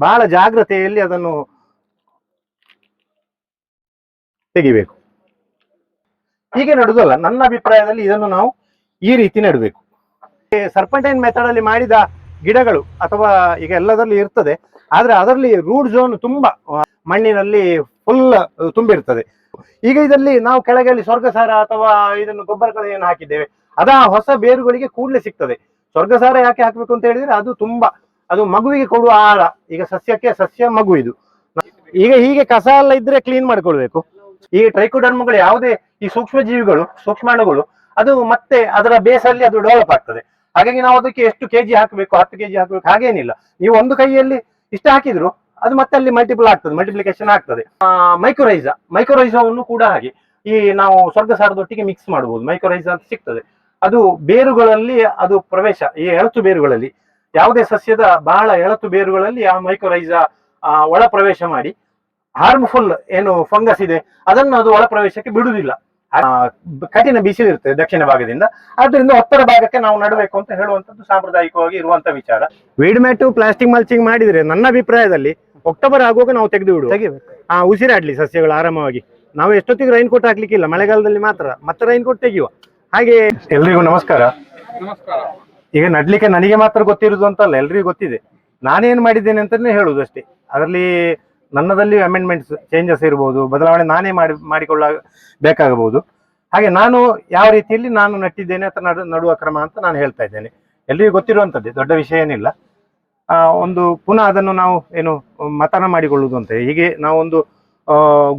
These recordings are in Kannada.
ಬಹಳ ಜಾಗ್ರತೆಯಲ್ಲಿ ಅದನ್ನು ತೆಗಿಬೇಕು. ಹೀಗೆ ನೆಡುದಲ್ಲ, ನನ್ನ ಅಭಿಪ್ರಾಯದಲ್ಲಿ ಇದನ್ನು ನಾವು ಈ ರೀತಿ ನೆಡಬೇಕು. ಸರ್ಪಂಟೈನ್ ಮೆಥಡ್ ಅಲ್ಲಿ ಮಾಡಿದ ಗಿಡಗಳು ಅಥವಾ ಈಗ ಎಲ್ಲದರಲ್ಲಿ ಇರ್ತದೆ, ಆದ್ರೆ ಅದರಲ್ಲಿ ರೂಟ್ ಝೋನ್ ತುಂಬಾ ಮಣ್ಣಿನಲ್ಲಿ ಫುಲ್ ತುಂಬಿರ್ತದೆ. ಈಗ ಇದರಲ್ಲಿ ನಾವು ಕೆಳಗೆ ಸ್ವರ್ಗಸಾರ ಅಥವಾ ಇದನ್ನು ಗೊಬ್ಬರ ಕಳೆಯನ್ನು ಹಾಕಿದ್ದೇವೆ, ಹೊಸ ಬೇರುಗಳಿಗೆ ಕೂಡಲೇ ಸಿಗ್ತದೆ. ಸ್ವರ್ಗಸಾರ ಯಾಕೆ ಹಾಕ್ಬೇಕು ಅಂತ ಹೇಳಿದ್ರೆ ಅದು ಮಗುವಿಗೆ ಕೊಡುವ ಆಹಾರ. ಈಗ ಸಸ್ಯ ಮಗು ಇದು. ಈಗ ಹೀಗೆ ಕಸ ಎಲ್ಲ ಇದ್ರೆ ಕ್ಲೀನ್ ಮಾಡ್ಕೊಳ್ಬೇಕು. ಈ ಟ್ರೈಕೋಡರ್ಮಗಳು ಯಾವುದೇ ಈ ಸೂಕ್ಷ್ಮಾಣುಗಳು ಅದು ಮತ್ತೆ ಅದರ ಬೇಸಲ್ಲಿ ಅದು ಡೆವಲಪ್ ಆಗ್ತದೆ. ಹಾಗಾಗಿ ನಾವು ಅದಕ್ಕೆ ಎಷ್ಟು ಕೆಜಿ ಹಾಕಬೇಕು, 10 ಕೆಜಿ ಹಾಕಬೇಕು ಹಾಗೇನಿಲ್ಲ. ನೀವು ಒಂದು ಕೈಯಲ್ಲಿ ಇಷ್ಟ ಹಾಕಿದ್ರು ಅದು ಮತ್ತೆ ಅಲ್ಲಿ ಮಲ್ಟಿಪ್ಲಿಕೇಶನ್ ಆಗ್ತದೆ. ಮೈಕ್ರೋರೈಸಾವನ್ನು ಕೂಡ ಹಾಗೆ ಈ ನಾವು ಸ್ವರ್ಗಸಾರದೊಟ್ಟಿಗೆ ಮಿಕ್ಸ್ ಮಾಡಬಹುದು. ಮೈಕ್ರೋರೈಸಾ ಅಂತ ಸಿಗ್ತದೆ, ಅದು ಬೇರುಗಳಲ್ಲಿ ಅದು ಪ್ರವೇಶ, ಈ ಎಳತು ಬೇರುಗಳಲ್ಲಿ ಯಾವುದೇ ಸಸ್ಯದ ಬಹಳ ಎಳತು ಬೇರುಗಳಲ್ಲಿ ಆ ಮೈಕ್ರೋರೈಸಾ ಒಳ ಪ್ರವೇಶ ಮಾಡಿ ಹಾರ್ಮ್ಫುಲ್ ಏನು ಫಂಗಸ್ ಇದೆ ಅದನ್ನು ಅದು ಒಳ ಪ್ರವೇಶಕ್ಕೆ ಬಿಡುವುದಿಲ್ಲ. ಕಠಿಣ ಬಿಸಿಲು ಇರ್ತದೆ ದಕ್ಷಿಣ ಭಾಗದಿಂದ, ಆದ್ರಿಂದ ಉತ್ತರ ಭಾಗಕ್ಕೆ ನಾವು ನಡಬೇಕು ಅಂತ ಹೇಳುವಂತದ್ದು ಸಾಂಪ್ರದಾಯಿಕವಾಗಿ ಇರುವಂತ ವಿಚಾರ. ವೀಡ್ ಮ್ಯಾಟು ಪ್ಲಾಸ್ಟಿಕ್ ಮಲ್ಚಿಂಗ್ ಮಾಡಿದ್ರೆ ನನ್ನ ಅಭಿಪ್ರಾಯದಲ್ಲಿ ಅಕ್ಟೋಬರ್ ಆಗುವಾಗ ನಾವು ತೆಗೆಯಬೇಕು. ಉಸಿರಾಡ್ಲಿ ಸಸ್ಯಗಳು ಆರಾಮವಾಗಿ. ನಾವು ಎಷ್ಟೊತ್ತಿಗೆ ರೈನ್ ಕೋಟ್ ಹಾಕ್ಲಿಕ್ಕಿಲ್ಲ, ಮಳೆಗಾಲದಲ್ಲಿ ಮತ್ತೆ ರೈನ್ ಕೋಟ್ ತೆಗೆಯುವ. ಹಾಗೆ ಎಲ್ರಿಗೂ ನಮಸ್ಕಾರ. ಈಗ ನಡ್ಲಿಕ್ಕೆ ನನಗೆ ಮಾತ್ರ ಗೊತ್ತಿರುವುದು ಅಂತಲ್ಲ, ಎಲ್ರಿಗೂ ಗೊತ್ತಿದೆ. ನಾನೇನ್ ಮಾಡಿದ್ದೇನೆ ಅಂತಾನೆ ಹೇಳುದು ಅಷ್ಟೇ. ಅದರಲ್ಲಿ ನನ್ನದಲ್ಲಿ ಅಮೆಂಡ್ಮೆಂಟ್ಸ್ ಚೇಂಜಸ್ ಇರಬಹುದು, ಬದಲಾವಣೆ ನಾನೇ ಬೇಕಾಗಬಹುದು. ಹಾಗೆ ನಾನು ಯಾವ ರೀತಿಯಲ್ಲಿ ನಾನು ನಟ್ಟಿದ್ದೇನೆ ಅಥವಾ ನಡುವ ಕ್ರಮ ಅಂತ ನಾನು ಹೇಳ್ತಾ ಇದ್ದೇನೆ. ಎಲ್ರಿಗೂ ಗೊತ್ತಿರುವಂತದ್ದೇ, ದೊಡ್ಡ ವಿಷಯ ಏನಿಲ್ಲ. ಒಂದು ಪುನಃ ಅದನ್ನು ನಾವು ಏನು ಮತನ ಮಾಡಿಕೊಳ್ಳುವುದು ಅಂತ. ಹೀಗೆ ನಾವು ಒಂದು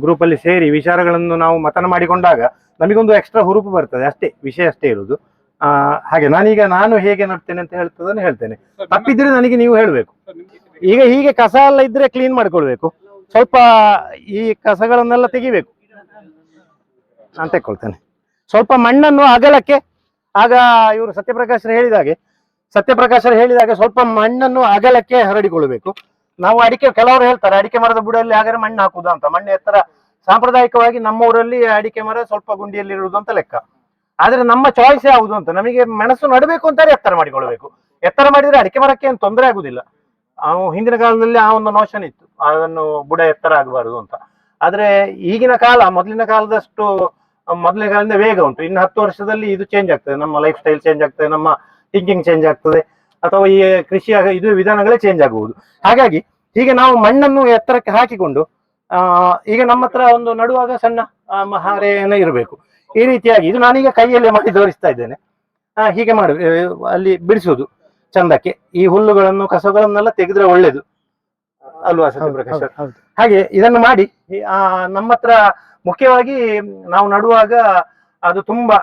ಗ್ರೂಪ್ ಅಲ್ಲಿ ಸೇರಿ ವಿಚಾರಗಳನ್ನು ನಾವು ಮತನ ಮಾಡಿಕೊಂಡಾಗ ನಮಗೊಂದು ಎಕ್ಸ್ಟ್ರಾ ಹುರುಪು ಬರ್ತದೆ, ಅಷ್ಟೇ ವಿಷಯ ಅಷ್ಟೇ ಇರುವುದು. ಹಾಗೆ ನಾನು ಹೇಗೆ ನಡ್ತೇನೆ ಅಂತ ಹೇಳ್ತೇನೆ. ತಪ್ಪಿದ್ರೆ ನನಗೆ ನೀವು ಹೇಳಬೇಕು. ಈಗ ಹೀಗೆ ಕಸ ಎಲ್ಲ ಇದ್ರೆ ಕ್ಲೀನ್ ಮಾಡ್ಕೊಳ್ಬೇಕು. ಸ್ವಲ್ಪ ಈ ಕಸಗಳನ್ನೆಲ್ಲ ತೆಗಿಬೇಕು. ನಾನು ತೆಕ್ಕೊಳ್ತೇನೆ. ಸ್ವಲ್ಪ ಮಣ್ಣನ್ನು ಅಗಲಕ್ಕೆ, ಆಗ ಇವರು ಸತ್ಯಪ್ರಕಾಶರು ಹೇಳಿದಾಗೆ ಸ್ವಲ್ಪ ಮಣ್ಣನ್ನು ಅಗಲಕ್ಕೆ ಹರಡಿಕೊಳ್ಬೇಕು. ನಾವು ಕೆಲವರು ಹೇಳ್ತಾರೆ ಅಡಿಕೆ ಮರದ ಬುಡದಲ್ಲಿ ಹಾಗಾದ್ರೆ ಮಣ್ಣು ಹಾಕುದು ಅಂತ. ಮಣ್ಣು ಎತ್ತರ ಸಾಂಪ್ರದಾಯಿಕವಾಗಿ ನಮ್ಮ ಊರಲ್ಲಿ ಅಡಿಕೆ ಮರ ಸ್ವಲ್ಪ ಗುಂಡಿಯಲ್ಲಿ ಇರುವುದು ಅಂತ ಲೆಕ್ಕ. ಆದ್ರೆ ನಮ್ಮ ಚಾಯ್ಸ್ ಯಾವುದು ಅಂತ, ನಮಗೆ ಮೆಣಸು ನಡಬೇಕು ಅಂತಾರೆ ಎತ್ತರ ಮಾಡಿಕೊಳ್ಬೇಕು. ಎತ್ತರ ಮಾಡಿದ್ರೆ ಅಡಿಕೆ ಮರಕ್ಕೆ ಏನು ತೊಂದರೆ ಆಗುದಿಲ್ಲ. ಹಿಂದಿನ ಕಾಲದಲ್ಲಿ ಆ ಒಂದು ನೋಷನ್ ಇತ್ತು, ಅದನ್ನು ಬುಡ ಎತ್ತರ ಆಗಬಾರದು ಅಂತ. ಆದ್ರೆ ಈಗಿನ ಕಾಲ ಮೊದಲಿನ ಕಾಲದಿಂದ ವೇಗ ಉಂಟು. ಇನ್ನು 10 ವರ್ಷದಲ್ಲಿ ಇದು ಚೇಂಜ್ ಆಗ್ತದೆ, ನಮ್ಮ ಲೈಫ್ ಸ್ಟೈಲ್ ಚೇಂಜ್ ಆಗ್ತದೆ, ನಮ್ಮ ಥಿಂಕಿಂಗ್ ಚೇಂಜ್ ಆಗ್ತದೆ, ಅಥವಾ ಈ ಕೃಷಿಯ ವಿಧಾನಗಳೇ ಚೇಂಜ್ ಆಗಬಹುದು. ಹಾಗಾಗಿ ಹೀಗೆ ನಾವು ಮಣ್ಣನ್ನು ಎತ್ತರಕ್ಕೆ ಹಾಕಿಕೊಂಡು ಈಗ ನಮ್ಮ ಹತ್ರ ಒಂದು ನಡುವಾಗ ಸಣ್ಣ ಹಾರೆನೇ ಇರಬೇಕು. ಈ ರೀತಿಯಾಗಿ ಇದು ನಾನೀಗ ಕೈಯಲ್ಲೇ ಮಾಡಿ ತೋರಿಸ್ತಾ ಇದ್ದೇನೆ. ಹೀಗೆ ಅಲ್ಲಿ ಬಿಡಿಸುವುದು ಚಂದಕ್ಕೆ. ಈ ಹುಲ್ಲುಗಳನ್ನು ಕಸಗಳನ್ನೆಲ್ಲ ತೆಗೆದ್ರೆ ಒಳ್ಳೇದು ಅಲ್ವಾ ಸತ್ಯಪ್ರಕಾಶ್? ಹಾಗೆ ಇದನ್ನು ಮಾಡಿ ನಮ್ಮ ಹತ್ರ ಮುಖ್ಯವಾಗಿ ನಾವು ನಡುವಾಗ ಅದು ತುಂಬಾ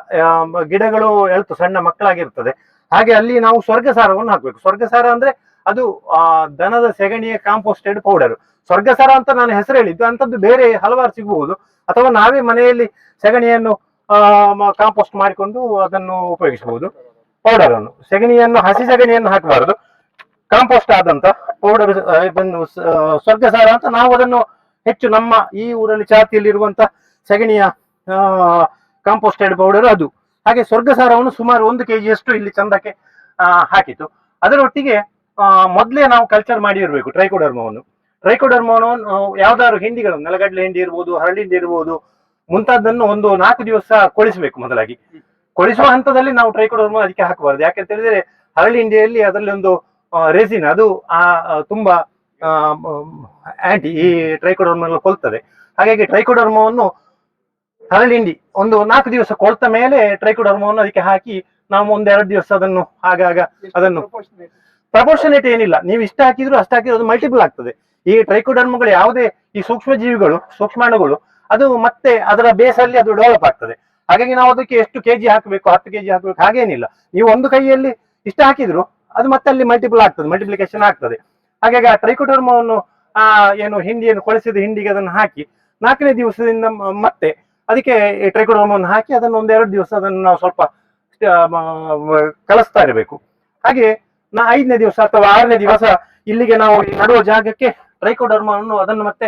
ಗಿಡಗಳು ಎಳ್ತು ಸಣ್ಣ ಮಕ್ಕಳಾಗಿರ್ತದೆ. ಹಾಗೆ ಅಲ್ಲಿ ನಾವು ಸ್ವರ್ಗಸಾರವನ್ನು ಹಾಕ್ಬೇಕು. ಸ್ವರ್ಗಸಾರ ಅಂದ್ರೆ ಅದು ದನದ ಸೆಗಣಿಯ ಕಾಂಪೋಸ್ಟೆಡ್ ಪೌಡರ್. ಸ್ವರ್ಗಸಾರ ಅಂತ ನಾನು ಹೆಸರು ಹೇಳಿದ್ದು, ಅಂತದ್ದು ಬೇರೆ ಹಲವಾರು ಸಿಗಬಹುದು. ಅಥವಾ ನಾವೇ ಮನೆಯಲ್ಲಿ ಸೆಗಣಿಯನ್ನು ಕಾಂಪೋಸ್ಟ್ ಮಾಡಿಕೊಂಡು ಅದನ್ನು ಉಪಯೋಗಿಸಬಹುದು. ಪೌಡರ್ ಅನ್ನು, ಹಸಿ ಸೆಗಣಿಯನ್ನು ಹಾಕಬಾರದು, ಕಾಂಪೋಸ್ಟ್ ಆದಂತ ಪೌಡರ್ ಸ್ವರ್ಗಸಾರ ಅಂತ ನಾವು ಅದನ್ನು ಹೆಚ್ಚು ನಮ್ಮ ಈ ಊರಲ್ಲಿ ಚಾತಿಯಲ್ಲಿ ಇರುವಂತ ಸೆಗಣಿಯ ಕಾಂಪೋಸ್ಟೆಡ್ ಪೌಡರ್ ಅದು. ಹಾಗೆ ಸ್ವರ್ಗಸಾರವನ್ನು ಸುಮಾರು 1 kg ಅಷ್ಟು ಇಲ್ಲಿ ಚಂದಕ್ಕೆ ಹಾಕಿತು. ಅದರೊಟ್ಟಿಗೆ ಮೊದಲೇ ನಾವು ಕಲ್ಚರ್ ಮಾಡಿ ಇರಬೇಕು ಟ್ರೈಕೋಡರ್ಮವನ್ನು ಯಾವ್ದಾದ್ರು ಹಿಂಡಿಗಳನ್ನು, ನೆಲಗಡಲೆ ಹಿಂಡಿ ಇರ್ಬೋದು, ಹರಳಿ ಹಿಂಡಿ ಇರ್ಬೋದು, ಮುಂತಾದನ್ನು ಒಂದು 4 ದಿವಸ ಕೊಳಿಸಬೇಕು. ಮೊದಲಾಗಿ ಕೊಳಿಸುವ ಹಂತದಲ್ಲಿ ನಾವು ಟ್ರೈಕೋಡರ್ಮ ಅದಕ್ಕೆ ಹಾಕಬಾರದು. ಯಾಕೆಂತ ಹೇಳಿದ್ರೆ ಹರಳಿ ಹಿಂಡಿಯಲ್ಲಿ ಅದರಲ್ಲಿ ಒಂದು ರೆಸಿನ್, ಅದು ತುಂಬಾ ಆಂಟಿ ಈ ಟ್ರೈಕೋಡರ್ಮ ಕೊಲ್ತದೆ. ಹಾಗಾಗಿ ಟ್ರೈಕೋಡರ್ಮವನ್ನು ಹರಳಿ ಹಿಂಡಿ ಒಂದು 4 ದಿವಸ ಕೊಳ್ತ ಮೇಲೆ ಟ್ರೈಕೋಡರ್ಮವನ್ನು ಅದಕ್ಕೆ ಹಾಕಿ ನಾವು 1-2 ದಿವಸ ಅದನ್ನು ಅದನ್ನು ಪ್ರಪೋರ್ಷನೇಟ್ ಏನಿಲ್ಲ, ನೀವು ಇಷ್ಟ ಹಾಕಿದ್ರು ಅಷ್ಟು ಹಾಕಿದ್ರು ಅದು ಮಲ್ಟಿಪಲ್ ಆಗ್ತದೆ. ಈ ಟ್ರೈಕೋಡರ್ಮಗಳು ಯಾವುದೇ ಈ ಸೂಕ್ಷ್ಮಾಣುಗಳು ಅದು ಮತ್ತೆ ಅದರ ಬೇಸಲ್ಲಿ ಅದು ಡೆವಲಪ್ ಆಗ್ತದೆ. ಹಾಗಾಗಿ ನಾವು ಅದಕ್ಕೆ ಎಷ್ಟು ಕೆಜಿ ಹಾಕಬೇಕು, 10 ಕೆಜಿ ಹಾಕಬೇಕು ಹಾಗೇನಿಲ್ಲ. ನೀವು ಒಂದು ಕೈಯಲ್ಲಿ ಇಷ್ಟ ಹಾಕಿದ್ರು ಅದು ಮತ್ತೆ ಅಲ್ಲಿ ಮಲ್ಟಿಪ್ಲಿಕೇಶನ್ ಆಗ್ತದೆ. ಹಾಗಾಗಿ ಆ ಟ್ರೈಕೋಡರ್ಮವನ್ನು ಏನು ಹಿಂಡಿಯನ್ನು ಕೊಳೆಸಿದ ಹಿಂಡಿಗೆ ಅದನ್ನು ಹಾಕಿ 4ನೇ ದಿವಸದಿಂದ ಮತ್ತೆ ಅದಕ್ಕೆ ಟ್ರೈಕೋಡರ್ಮವನ್ನು ಹಾಕಿ ಅದನ್ನು 1-2 ದಿವಸ ಅದನ್ನು ನಾವು ಸ್ವಲ್ಪ ಕಲಿಸ್ತಾ ಇರಬೇಕು. ಹಾಗೆ 5ನೇ ದಿವಸ ಅಥವಾ 6ನೇ ದಿವಸ ಇಲ್ಲಿಗೆ ನಾವು ನಡುವ ಜಾಗಕ್ಕೆ ಟ್ರೈಕೋಡರ್ಮವನ್ನು ಅದನ್ನು ಮತ್ತೆ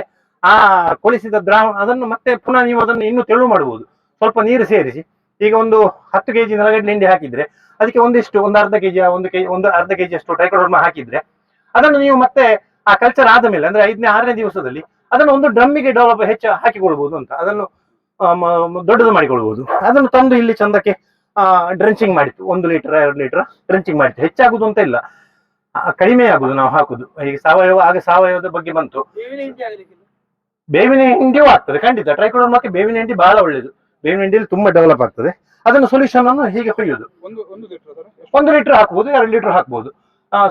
ಕೊಳಿಸಿದ ಅದನ್ನು ಮತ್ತೆ ಪುನಃ ನೀವು ಅದನ್ನು ಇನ್ನೂ ತೆಳು ಮಾಡಬಹುದು. ಸ್ವಲ್ಪ ನೀರು ಸೇರಿಸಿ, ಈಗ ಒಂದು 10 kg ನೆಲಗಡಲೆ ಹಿಂಡಿ ಹಾಕಿದ್ರೆ ಅದಕ್ಕೆ ಒಂದು ಅರ್ಧ ಕೆಜಿ ಅಷ್ಟು ಟ್ರೈಕೋಡರ್ಮ ಹಾಕಿದ್ರೆ ಅದನ್ನು ನೀವು ಮತ್ತೆ ಆ ಕಲ್ಚರ್ ಆದ ಮೇಲೆ ಅಂದ್ರೆ 5ನೇ 6ನೇ ದಿವಸದಲ್ಲಿ ಅದನ್ನು ಒಂದು ಡ್ರಮ್ಮಿಗೆ ಡೆವಲಪ್ ಹೆಚ್ಚು ಹಾಕಿಕೊಳ್ಬಹುದು ಅಂತ, ಅದನ್ನು ದೊಡ್ಡದು ಮಾಡಿಕೊಳ್ಬಹುದು. ಅದನ್ನು ತಂದು ಇಲ್ಲಿ ಚಂದಕ್ಕೆ ಡ್ರೆಂಚಿಂಗ್ ಮಾಡಿತ್ತು, 1 ಲೀಟರ್ 2 ಲೀಟರ್ ಡ್ರೆಂಚಿಂಗ್ ಮಾಡಿತ್ತು. ಹೆಚ್ಚಾಗುದು ಅಂತ ಇಲ್ಲ, ಕಡಿಮೆ ಆಗುದು ನಾವು ಹಾಕುದು. ಈಗ ಸಾವಯವ, ಆಗ ಸಾವಯವದ ಬಗ್ಗೆ ಬಂತು. ಬೇವಿನ ಹಿಂಡಿಯೂ ಆಗ್ತದೆ ಖಂಡಿತ. ಟ್ರೈಕೋಡರ್ಮ ಮತ್ತೆ ಬೇವಿನ ಹಿಂಡಿ ಬಹಳ ಒಳ್ಳೇದು. ಬೇವಿನ ಹಿಂಡಿಯಲ್ಲಿ ತುಂಬಾ ಡೆವಲಪ್ ಆಗ್ತದೆ. ಅದನ್ನು ಸೊಲ್ಯೂಷನ್ ಅನ್ನು ಹೀಗೆ ಹೊಯ್ಯುದು. 1 ಲೀಟರ್ ಹಾಕ್ಬಹುದು, 2 ಲೀಟರ್ ಹಾಕ್ಬಹುದು.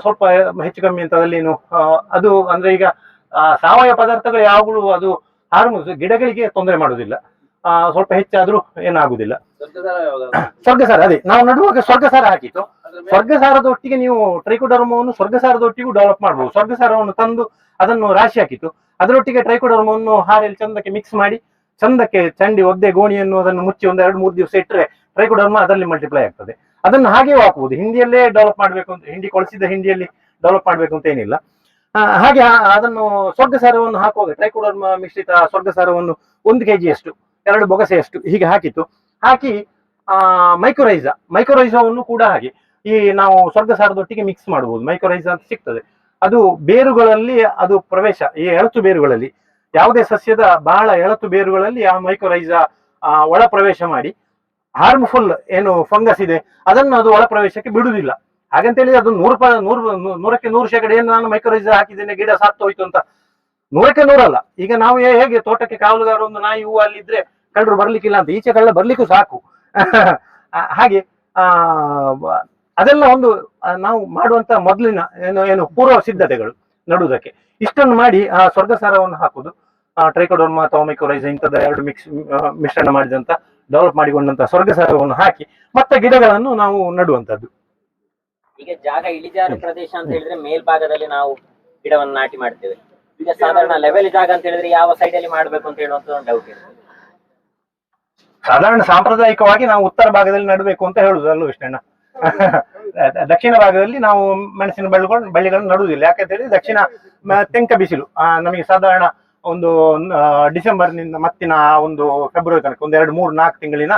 ಸ್ವಲ್ಪ ಹೆಚ್ಚು ಕಮ್ಮಿ ಅಂತ ಅದೇನು ಅದು ಅಂದ್ರೆ ಈಗ ಸಾವಯವ ಪದಾರ್ಥಗಳು ಯಾವಾಗಲೂ ಅದು ಹಾರ್ಮೋನ್ಸ್ ಗಿಡಗಳಿಗೆ ತೊಂದರೆ ಮಾಡುದಿಲ್ಲ. ಸ್ವಲ್ಪ ಹೆಚ್ಚಾದ್ರೂ ಏನಾಗುದಿಲ್ಲ. ಸ್ವರ್ಗಸಾರ ಅದೇ ನಾವು ನಡುವಾಗ ಸ್ವರ್ಗಸಾರ ಹಾಕಿತ್ತು. ಸ್ವರ್ಗಸಾರದ ಒಟ್ಟಿಗೆ ನೀವು ಟ್ರೈಕೋಡರ್ಮವನ್ನು ಸ್ವರ್ಗಸಾರದ ಒಟ್ಟಿಗೂ ಡೆವಲಪ್ ಮಾಡಬಹುದು. ಸ್ವರ್ಗಸಾರವನ್ನು ತಂದು ಅದನ್ನು ರಾಶಿ ಹಾಕಿತ್ತು, ಅದರೊಟ್ಟಿಗೆ ಟ್ರೈಕೋಡರ್ಮವನ್ನು ಹಾರೆಯಲ್ಲಿ ಚಂದಕ್ಕೆ ಮಿಕ್ಸ್ ಮಾಡಿ ಚಂದಕ್ಕೆ ಚಂಡಿ ಒದ್ದೆ ಗೋಣಿಯನ್ನು ಅದನ್ನು ಮುಚ್ಚಿ 1-2-3 ದಿವಸ ಇಟ್ಟರೆ ಟ್ರೈಕೋಡರ್ಮ ಅದರಲ್ಲಿ ಮಲ್ಟಿಪ್ಲೈ ಆಗ್ತದೆ. ಅದನ್ನು ಹಾಗೆ ಹಾಕುವುದು. ಹಿಂಡಿಯಲ್ಲೇ ಡೆವಲಪ್ ಮಾಡಬೇಕು ಅಂತ, ಹಿಂಡಿ ಕೊಳಿಸಿದ ಹಿಂಡಿಯಲ್ಲಿ ಡೆವಲಪ್ ಮಾಡಬೇಕು ಅಂತ ಏನಿಲ್ಲ. ಹಾಗೆ ಅದನ್ನು ಸ್ವರ್ಗಸಾರವನ್ನು ಹಾಕುವಾಗ ಟ್ರೈಕೋಡರ್ಮ ಮಿಶ್ರಿತ ಸ್ವರ್ಗಸಾರವನ್ನು 1 kg ಅಷ್ಟು, 2 ಬೊಗಸೆಯಷ್ಟು ಹೀಗೆ ಹಾಕಿತ್ತು. ಹಾಕಿ ಮೈಕ್ರೋರೈಸಾವನ್ನು ಕೂಡ ಹಾಗೆ ಈ ನಾವು ಸ್ವರ್ಗಸಾರದೊಟ್ಟಿಗೆ ಮಿಕ್ಸ್ ಮಾಡಬಹುದು. ಮೈಕ್ರೋರೈಸಾ ಅಂತ ಸಿಗ್ತದೆ, ಅದು ಬೇರುಗಳಲ್ಲಿ ಅದು ಪ್ರವೇಶ, ಈ ಎಳತು ಬೇರುಗಳಲ್ಲಿ ಯಾವುದೇ ಸಸ್ಯದ ಬಹಳ ಎಳತು ಬೇರುಗಳಲ್ಲಿ ಆ ಮೈಕ್ರೋರೈಸಾ ಒಳ ಪ್ರವೇಶ ಮಾಡಿ ಹಾರ್ಮ್ಫುಲ್ ಏನು ಫಂಗಸ್ ಇದೆ ಅದನ್ನು ಅದು ಒಳ ಪ್ರವೇಶಕ್ಕೆ ಬಿಡುವುದಿಲ್ಲ. ಹಾಗಂತೇಳಿ ಅದು 100ಕ್ಕೆ 100% ಏನು ನಾನು ಮೈಕ್ರೋರೈಸಾ ಹಾಕಿದ್ದೇನೆ ಗಿಡ ಸಾತ್ತು ಹೋಯ್ತು ಅಂತ 100ಕ್ಕೆ 100 ಅಲ್ಲ. ಈಗ ನಾವು ಹೇಗೆ ತೋಟಕ್ಕೆ ಕಾವಲುಗಾರ ಒಂದು ನಾಯಿ ಹೂವು ಅಲ್ಲಿದ್ರೆ ಕಳ್ಳರು ಬರ್ಲಿಕ್ಕಿಲ್ಲ ಅಂತ, ಈಚೆ ಕಳ್ಳ ಬರ್ಲಿಕ್ಕೂ ಸಾಕು. ಹಾಗೆ ಅದೆಲ್ಲ ಒಂದು ನಾವು ಮಾಡುವಂತ ಮೊದಲಿನ ಏನು ಪೂರ್ವ ಸಿದ್ಧತೆಗಳು ನಡುವುದಕ್ಕೆ. ಇಷ್ಟನ್ನು ಮಾಡಿ ಆ ಸ್ವರ್ಗಸಾರವನ್ನು ಹಾಕುದು, ಟ್ರೈಕೋಡರ್ಮ ಅಥವಾ ಮೈಕ್ರೋರೈಸಾ ಇಂಥದ್ದು 2 ಮಿಶ್ರಣ ಮಾಡಿದಂತ ಡೆವಲಪ್ ಮಾಡಿಕೊಂಡಂತ ಸ್ವರ್ಗಸಾರವನ್ನು ಹಾಕಿ ಮತ್ತೆ ಗಿಡಗಳನ್ನು ನಾವು ನಡುವಂತದ್ದು. ಈಗ ಜಾಗ ಇಳಿಜಾರು ಪ್ರದೇಶ ಅಂತ ಹೇಳಿದ್ರೆ ಮೇಲ್ಭಾಗದಲ್ಲಿ ನಾವು ಗಿಡವನ್ನು ನಾಟಿ ಮಾಡ್ತೇವೆ. ಈಗ ಸಾಧಾರಣ ಲೆವೆಲ್ ಜಾಗ ಅಂತ ಹೇಳಿದ್ರೆ ಯಾವ ಸೈಡ್ ಅಲ್ಲಿ ಮಾಡ್ಬೇಕು ಅಂತ ಹೇಳುವಂತ ಒಂದು ಡೌಟ್ ಇದೆ. ಸಾಧಾರಣ ಸಾಂಪ್ರದಾಯಿಕವಾಗಿ ನಾವು ಉತ್ತರ ಭಾಗದಲ್ಲಿ ನಡಬೇಕು ಅಂತ ಹೇಳುದು ಅಲ್ಲೂ ಇಷ್ಟಣ್ಣ. ದಕ್ಷಿಣ ಭಾಗದಲ್ಲಿ ನಾವು ಮೆಣಸಿನ ಬಳ್ಳಿಗಳನ್ನು ನಡುವುದಿಲ್ಲ. ಯಾಕಂತ ಹೇಳಿದ್ರೆ ದಕ್ಷಿಣ ತೆಂಕ ಬಿಸಿಲು ನಮಗೆ ಸಾಧಾರಣ ಒಂದು ಡಿಸೆಂಬರ್ನಿಂದ ಮತ್ತಿನ ಒಂದು ಫೆಬ್ರವರಿ ತನಕ ಒಂದು 2-3-4 ತಿಂಗಳಿನ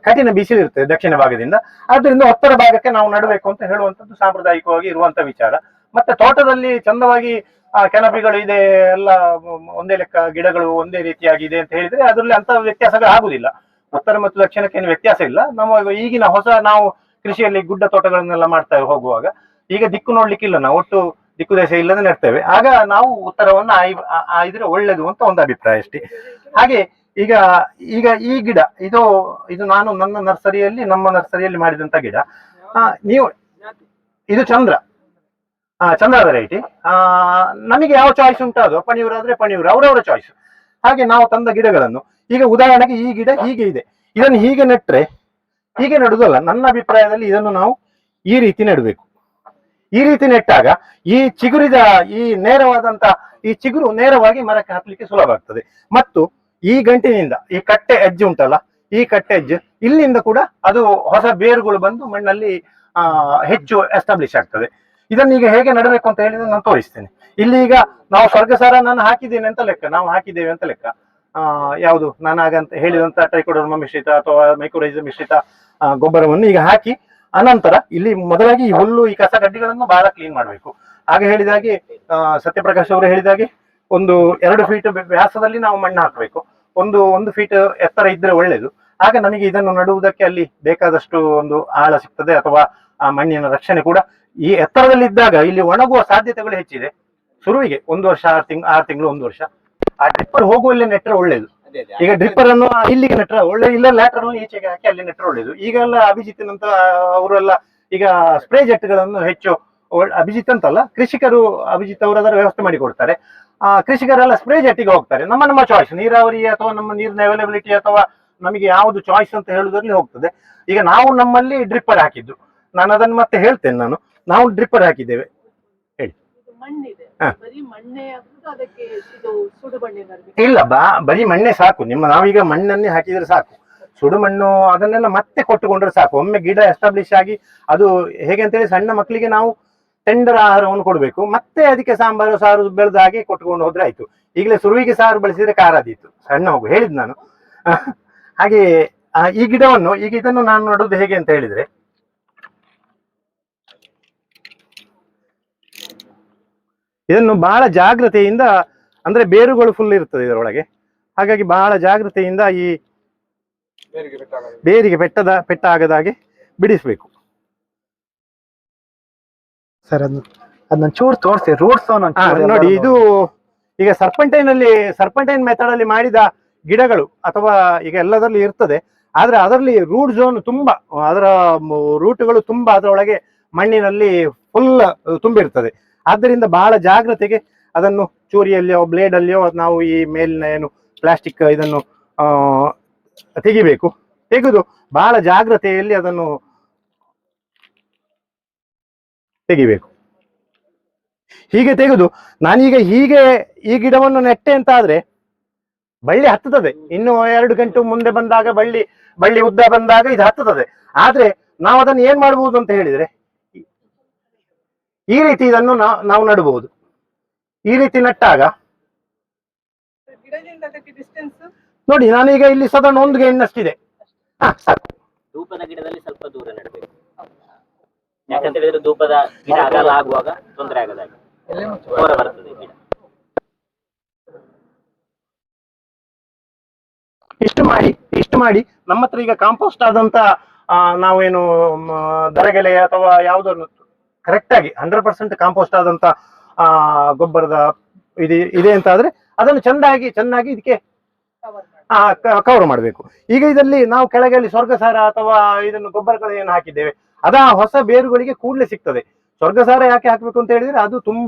ಕಠಿಣ ಬಿಸಿಲು ಇರ್ತದೆ ದಕ್ಷಿಣ ಭಾಗದಿಂದ. ಆದ್ರಿಂದ ಉತ್ತರ ಭಾಗಕ್ಕೆ ನಾವು ನಡಬೇಕು ಅಂತ ಹೇಳುವಂಥದ್ದು ಸಾಂಪ್ರದಾಯಿಕವಾಗಿ ಇರುವಂತ ವಿಚಾರ. ಮತ್ತೆ ತೋಟದಲ್ಲಿ ಚಂದವಾಗಿ ಕೆನಪಿಗಳು ಇದೆ, ಎಲ್ಲ ಒಂದೇ ಲೆಕ್ಕ ಗಿಡಗಳು ಒಂದೇ ರೀತಿಯಾಗಿ ಇದೆ ಅಂತ ಹೇಳಿದ್ರೆ ಅದರಲ್ಲಿ ಅಂತ ವ್ಯತ್ಯಾಸಗಳು ಆಗುದಿಲ್ಲ. ಉತ್ತರ ಮತ್ತು ದಕ್ಷಿಣಕ್ಕೆ ಏನು ವ್ಯತ್ಯಾಸ ಇಲ್ಲ. ನಮ್ಮ ಈಗಿನ ಹೊಸ ನಾವು ಕೃಷಿಯಲ್ಲಿ ಗುಡ್ಡ ತೋಟಗಳನ್ನೆಲ್ಲ ಮಾಡ್ತಾ ಹೋಗುವಾಗ ಈಗ ದಿಕ್ಕು ನೋಡ್ಲಿಕ್ಕಿಲ್ಲ, ನಾವು ಒಟ್ಟು ದಿಕ್ಕು ದೇಶ ಇಲ್ಲದೆ ನೆಡ್ತೇವೆ. ಆಗ ನಾವು ಉತ್ತರವನ್ನು ಆಯ್ದ್ರೆ ಒಳ್ಳೇದು ಅಂತ ಒಂದು ಅಭಿಪ್ರಾಯ ಅಷ್ಟೇ. ಹಾಗೆ ಈಗ ಈಗ ಈ ಗಿಡ ಇದು ನಾನು ನಮ್ಮ ನರ್ಸರಿಯಲ್ಲಿ ಮಾಡಿದಂತ ಗಿಡ. ನೀವು ಇದು ಚಂದ್ರ ವೆರೈಟಿ. ನಮಗೆ ಯಾವ ಚಾಯ್ಸ್ ಉಂಟು ಅದು ಪಣಿಯೂರಾದ್ರೆ ಪಣಿಯೂರು, ಅವರವರ ಚಾಯ್ಸ್. ಹಾಗೆ ನಾವು ತಂದ ಗಿಡಗಳನ್ನು ಈಗ ಉದಾಹರಣೆಗೆ ಈ ಗಿಡ ಹೀಗೆ ಇದೆ, ಇದನ್ನು ಹೀಗೆ ನೆಟ್ರೆ ಹೀಗೆ ನೆಡುದಲ್ಲ. ನನ್ನ ಅಭಿಪ್ರಾಯದಲ್ಲಿ ಇದನ್ನು ನಾವು ಈ ರೀತಿ ನೆಡಬೇಕು. ಈ ರೀತಿ ನೆಟ್ಟಾಗ ಈ ಚಿಗುರಿದ ಈ ನೇರವಾದಂತ ಈ ಚಿಗುರು ನೇರವಾಗಿ ಮರಕ್ಕೆ ಹಾಕ್ಲಿಕ್ಕೆ ಸುಲಭ ಆಗ್ತದೆ. ಮತ್ತು ಈ ಗಂಟಿನಿಂದ ಈ ಕಟ್ಟೆ ಎಜ್ಜು ಉಂಟಲ್ಲ, ಈ ಕಟ್ಟೆ ಎಜ್ಜು ಇಲ್ಲಿಂದ ಕೂಡ ಅದು ಹೊಸ ಬೇರುಗಳು ಬಂದು ಮಣ್ಣಲ್ಲಿ ಹೆಚ್ಚು ಎಸ್ಟಾಬ್ಲಿಷ್ ಆಗ್ತದೆ. ಇದನ್ನ ಈಗ ಹೇಗೆ ನಡಬೇಕು ಅಂತ ಹೇಳಿದ್ರೆ ನಾನು ತೋರಿಸ್ತೇನೆ. ಇಲ್ಲಿ ಈಗ ನಾವು ಸ್ವರ್ಗಸಾರ ನಾನು ಹಾಕಿದ್ದೇನೆ ಅಂತ ಲೆಕ್ಕ, ನಾವು ಹಾಕಿದ್ದೇವೆ ಅಂತ ಲೆಕ್ಕ. ಯಾವುದು ನಾನು ಹಾಗಂತ ಹೇಳಿದಂತ ಟ್ರೈಕೋಡರ್ಮ ಮಿಶ್ರಿತ ಅಥವಾ ಮೈಕ್ರೋರೈಸಾ ಮಿಶ್ರಿತ ಗೊಬ್ಬರವನ್ನು ಈಗ ಹಾಕಿ ಅನಂತರ ಇಲ್ಲಿ ಮೊದಲಾಗಿ ಈ ಹುಲ್ಲು ಈ ಕಸ ಗಡ್ಡಿಗಳನ್ನು ಬಹಳ ಕ್ಲೀನ್ ಮಾಡಬೇಕು. ಹಾಗೆ ಹೇಳಿದಾಗೆ ಸತ್ಯಪ್ರಕಾಶ್ ಅವರು ಹೇಳಿದಾಗೆ ಒಂದು 2 ಫೀಟ್ ವ್ಯಾಸದಲ್ಲಿ ನಾವು ಮಣ್ಣು ಹಾಕಬೇಕು. ಒಂದು ಫೀಟ್ ಎತ್ತರ ಇದ್ರೆ ಒಳ್ಳೇದು. ಆಗ ನಮಗೆ ಇದನ್ನು ನಡುವುದಕ್ಕೆ ಅಲ್ಲಿ ಬೇಕಾದಷ್ಟು ಒಂದು ಆಳ ಸಿಗ್ತದೆ, ಅಥವಾ ಆ ಮಣ್ಣಿನ ರಕ್ಷಣೆ ಕೂಡ. ಈ ಎತ್ತರದಲ್ಲಿ ಇದ್ದಾಗ ಇಲ್ಲಿ ಒಣಗುವ ಸಾಧ್ಯತೆಗಳು ಹೆಚ್ಚಿದೆ. ಶುರುವಿಗೆ 1 ವರ್ಷ 6 ತಿಂಗಳು 1 ವರ್ಷ ಆ ಡ್ರಿಪ್ಪರ್ ಹೋಗುವಲ್ಲೇ ನೆಟ್ರೆ ಒಳ್ಳೇದು. ಈಗ ಡ್ರಿಪ್ಪರ್ ಅನ್ನು ಇಲ್ಲಿಗೆ ನೆಟ್ರೆ ಒಳ್ಳೆ, ಇಲ್ಲ ಲ್ಯಾಟರ್ ಈಚೆಗೆ ಹಾಕಿ ಅಲ್ಲಿ ನೆಟ್ರೆ ಒಳ್ಳೇದು. ಈಗೆಲ್ಲ ಅಭಿಜಿತ್ ಅಂತ ಅವರೆಲ್ಲ ಈಗ ಸ್ಪ್ರೇ ಜೆಟ್ಗಳನ್ನು ಹೆಚ್ಚು, ಅಭಿಜಿತ್ ಅಂತಲ್ಲ ಕೃಷಿಕರು, ಅಭಿಜಿತ್ ಅವರು ಅದರ ವ್ಯವಸ್ಥೆ ಮಾಡಿ ಕೊಡ್ತಾರೆ. ಕೃಷಿಕರೆಲ್ಲ ಸ್ಪ್ರೇ ಜೆಟ್ಟಿಗೆ ಹೋಗ್ತಾರೆ. ನಮ್ಮ ಚಾಯ್ಸ್ ನೀರಾವರಿ ಅಥವಾ ನಮ್ಮ ನೀರಿನ ಅವೈಲಬಿಲಿಟಿ ಅಥವಾ ನಮಗೆ ಯಾವುದು ಚಾಯ್ಸ್ ಅಂತ ಹೇಳುವುದರಲ್ಲಿ ಹೋಗ್ತದೆ. ಈಗ ನಾವು ನಮ್ಮಲ್ಲಿ ಡ್ರಿಪ್ಪರ್ ಹಾಕಿದ್ದು, ನಾನು ಅದನ್ನು ಮತ್ತೆ ಹೇಳ್ತೇನೆ. ನಾವು ಡ್ರಿಪ್ಪರ್ ಹಾಕಿದ್ದೇವೆ. ಹೇಳಿ. ಇಲ್ಲ, ಬರೀ ಮಣ್ಣೆ ಸಾಕು. ನಾವೀಗ ಮಣ್ಣನ್ನೇ ಹಾಕಿದ್ರೆ ಸಾಕು. ಸುಡು ಮಣ್ಣು ಅದನ್ನೆಲ್ಲ ಮತ್ತೆ ಕೊಟ್ಟುಕೊಂಡ್ರೆ ಸಾಕು. ಒಮ್ಮೆ ಗಿಡ ಎಸ್ಟಾಬ್ಲಿಷ್ ಆಗಿ ಅದು ಹೇಗೆ ಅಂತೇಳಿ ಸಣ್ಣ ಮಕ್ಕಳಿಗೆ ನಾವು ಟೆಂಡರ್ ಆಹಾರವನ್ನು ಕೊಡಬೇಕು. ಮತ್ತೆ ಅದಕ್ಕೆ ಸಾಂಬಾರು ಸಾರು ಬೆಳೆದ ಹಾಗೆ ಕೊಟ್ಟುಕೊಂಡು ಹೋದ್ರೆ ಆಯ್ತು. ಈಗಲೇ ಸುರುವಿಗೆ ಸಾರು ಬಳಸಿದ್ರೆ ಖಾರಾದೀತು, ಸಣ್ಣ ಮಗು ಹೇಳಿದ್ ನಾನು. ಹಾಗೆ ಈ ಗಿಡವನ್ನು ಈಗ ಇದನ್ನು ನಾನು ನಡುವುದು ಹೇಗೆ ಅಂತ ಹೇಳಿದ್ರೆ, ಇದನ್ನು ಬಹಳ ಜಾಗ್ರತೆಯಿಂದ, ಅಂದ್ರೆ ಬೇರುಗಳು ಫುಲ್ ಇರ್ತದೆ ಇದರೊಳಗೆ, ಹಾಗಾಗಿ ಬಹಳ ಜಾಗ್ರತೆಯಿಂದ ಈ ಬೇರಿಗೆ ಪೆಟ್ಟಾಗದ ಬಿಡಿಸ್ಬೇಕು. ಸರ್ ಅದನ್ನ ಚೂರು ತೋರಿಸಿ ರೂಟ್ಸ್ ನೋಡಿ, ಇದು ಈಗ ಸರ್ಪಂಟೈನ್ ಮೆಥಡ್ ಅಲ್ಲಿ ಮಾಡಿದ ಗಿಡಗಳು ಅಥವಾ ಈಗ ಎಲ್ಲದರಲ್ಲಿ ಇರ್ತದೆ. ಆದ್ರೆ ಅದರಲ್ಲಿ ರೂಟ್ ಝೋನ್ ತುಂಬಾ, ಅದರ ರೂಟ್ಗಳು ತುಂಬಾ ಅದರೊಳಗೆ ಮಣ್ಣಿನಲ್ಲಿ ಫುಲ್ ತುಂಬಿರ್ತದೆ. ಆದ್ದರಿಂದ ಬಹಳ ಜಾಗ್ರತೆಗೆ ಅದನ್ನು ಚೂರಿಯಲ್ಲಿಯೋ ಬ್ಲೇಡ್ ಅಲ್ಲಿಯೋ ನಾವು ಈ ಮೇಲಿನ ಏನು ಪ್ಲಾಸ್ಟಿಕ್ ಇದನ್ನು ತೆಗಿಬೇಕು. ತೆಗೆದು ಬಹಳ ಜಾಗ್ರತೆಯಲ್ಲಿ ಅದನ್ನು ತೆಗಿಬೇಕು. ಹೀಗೆ ತೆಗೆದು ನಾನೀಗ ಹೀಗೆ ಈ ಗಿಡವನ್ನು ನೆಟ್ಟೆ ಅಂತ ಆದ್ರೆ ಬಳ್ಳಿ ಹತ್ತುತ್ತದೆ. ಇನ್ನು 2 ಗಂಟೆ ಮುಂದೆ ಬಂದಾಗ ಬಳ್ಳಿ ಉದ್ದ ಬಂದಾಗ ಇದು ಹತ್ತುತ್ತದೆ. ಆದ್ರೆ ನಾವು ಅದನ್ನು ಏನ್ ಮಾಡಬಹುದು ಅಂತ ಹೇಳಿದ್ರೆ, ಈ ರೀತಿ ಇದನ್ನು ನಾವು ನಡಬಹುದು. ಈ ರೀತಿ ನಟ್ಟಾಗ ನೋಡಿ, ನಾನೀಗ ಇಲ್ಲಿ ಸಾಧಾರಣ 1 ಗೆಣ್ಣಷ್ಟಿದೆ. ಧೂಪದ ಗಿಡದಲ್ಲಿ ಸ್ವಲ್ಪ ದೂರ ನೆಡಬೇಕು. ಯಾಕಂತ ಹೇಳಿದ್ರೆ ಧೂಪದ ಗಿಡ ಅಗಲ ಆಗುವಾಗ ತೊಂದರೆ ಆಗದಾಗೆ ಹೊರ ಬರ್ತದೆ ಗಿಡ. ಇಷ್ಟು ಮಾಡಿ ನಮ್ಮ ಹತ್ರ ಈಗ ಕಾಂಪೋಸ್ಟ್ ಆದಂತ ನಾವೇನು ದರಗೆಲೆ ಅಥವಾ ಯಾವುದನ್ನು ಕರೆಕ್ಟ್ ಆಗಿ 100% ಕಾಂಪೋಸ್ಟ್ ಆದಂತ ಗೊಬ್ಬರದ ಇದೆ ಅಂತ ಆದ್ರೆ ಅದನ್ನು ಚೆನ್ನಾಗಿ ಇದಕ್ಕೆ ಕವರ್ ಮಾಡಬೇಕು. ಈಗ ಇದರಲ್ಲಿ ನಾವು ಕೆಳಗೆ ಸ್ವರ್ಗಸಾರ ಅಥವಾ ಇದನ್ನು ಗೊಬ್ಬರಗಳು ಏನು ಹಾಕಿದ್ದೇವೆ ಅದ ಹೊಸ ಬೇರುಗಳಿಗೆ ಕೂಡಲೇ ಸಿಗ್ತದೆ. ಸ್ವರ್ಗಸಾರ ಯಾಕೆ ಹಾಕ್ಬೇಕು ಅಂತ ಹೇಳಿದ್ರೆ